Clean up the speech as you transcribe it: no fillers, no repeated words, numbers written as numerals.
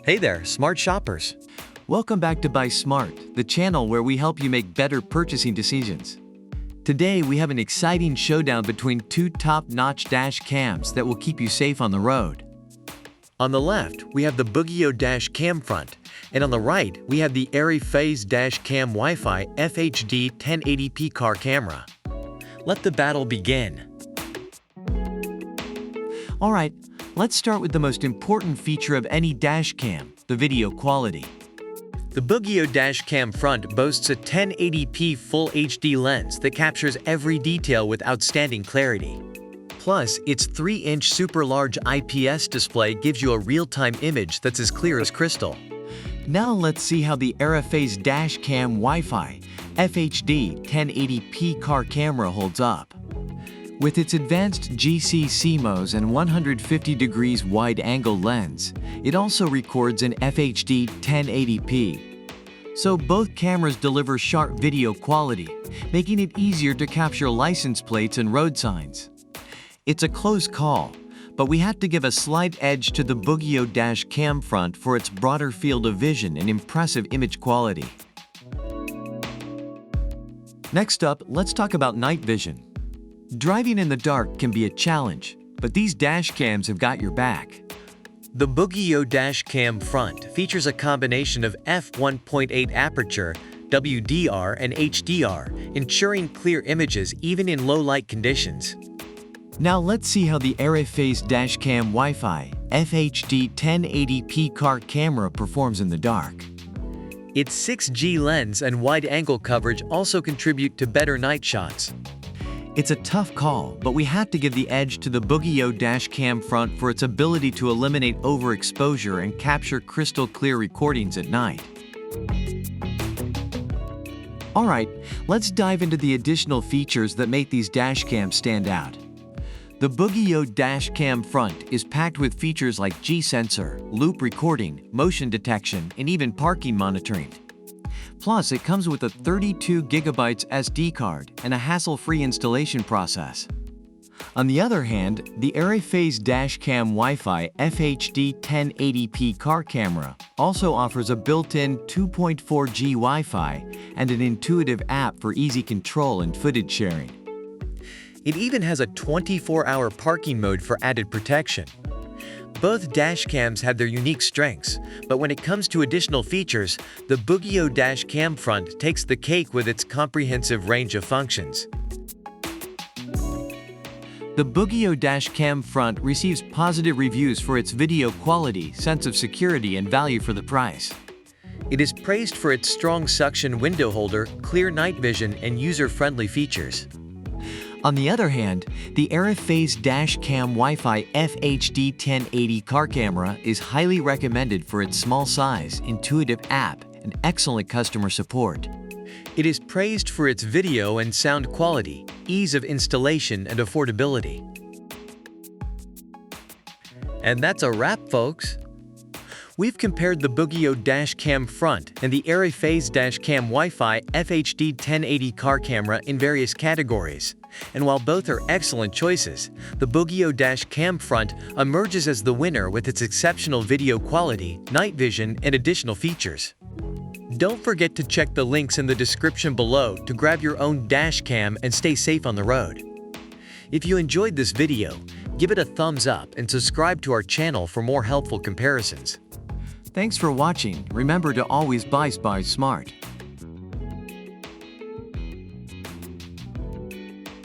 Hey there, smart shoppers. Welcome back to Buy Smart, the channel where we help you make better purchasing decisions. Today we have an exciting showdown between two top-notch dash cams that will keep you safe on the road. On the left, we have the BOOGIIO dash cam front, and on the right, we have the ARIFAYZ dash cam WiFi FHD 1080p car camera. Let the battle begin. Alright, let's start with the most important feature of any dash cam, the video quality. The BOOGIIO dash cam front boasts a 1080p Full HD lens that captures every detail with outstanding clarity. Plus, its 3-inch super large IPS display gives you a real-time image that's as clear as crystal. Now let's see how the ARIFAYZ dash cam WiFi FHD 1080p car camera holds up. With its advanced GC CMOS and 150 degrees wide-angle lens, it also records in FHD 1080p. So both cameras deliver sharp video quality, making it easier to capture license plates and road signs. It's a close call, but we have to give a slight edge to the BOOGIIO dash cam front for its broader field of vision and impressive image quality. Next up, let's talk about night vision. Driving in the dark can be a challenge, but these dash cams have got your back. The BOOGIIO dash cam front features a combination of f1.8 aperture, WDR, and HDR, ensuring clear images even in low-light conditions. Now let's see how the ARIFAYZ dash cam WiFi FHD 1080p car camera performs in the dark. Its 6G lens and wide-angle coverage also contribute to better night shots. It's a tough call, but we have to give the edge to the BOOGIIO dash cam front for its ability to eliminate overexposure and capture crystal clear recordings at night. Alright, let's dive into the additional features that make these dash cams stand out. The BOOGIIO dash cam front is packed with features like G-sensor, loop recording, motion detection, and even parking monitoring. Plus, it comes with a 32GB SD card and a hassle-free installation process. On the other hand, the ARIFAYZ dash cam WiFi FHD 1080p car camera also offers a built-in 2.4G Wi-Fi and an intuitive app for easy control and footage sharing. It even has a 24-hour parking mode for added protection. Both dash cams have their unique strengths, but when it comes to additional features, the BOOGIIO dash cam front takes the cake with its comprehensive range of functions. The BOOGIIO dash cam front receives positive reviews for its video quality, sense of security, and value for the price. It is praised for its strong suction window holder, clear night vision, and user-friendly features. On the other hand, the ARIFAYZ dash cam WiFi FHD 1080 car camera is highly recommended for its small size, intuitive app, and excellent customer support. It is praised for its video and sound quality, ease of installation, and affordability. And that's a wrap, folks. We've compared the BOOGIIO dash cam front and the ARIFAYZ dash cam WiFi FHD 1080 car camera in various categories. And while both are excellent choices, the BOOGIIO dash cam front emerges as the winner with its exceptional video quality, night vision, and additional features. Don't forget to check the links in the description below to grab your own dash cam and stay safe on the road. If you enjoyed this video, give it a thumbs up and subscribe to our channel for more helpful comparisons. Thanks for watching. Remember to always buy smart.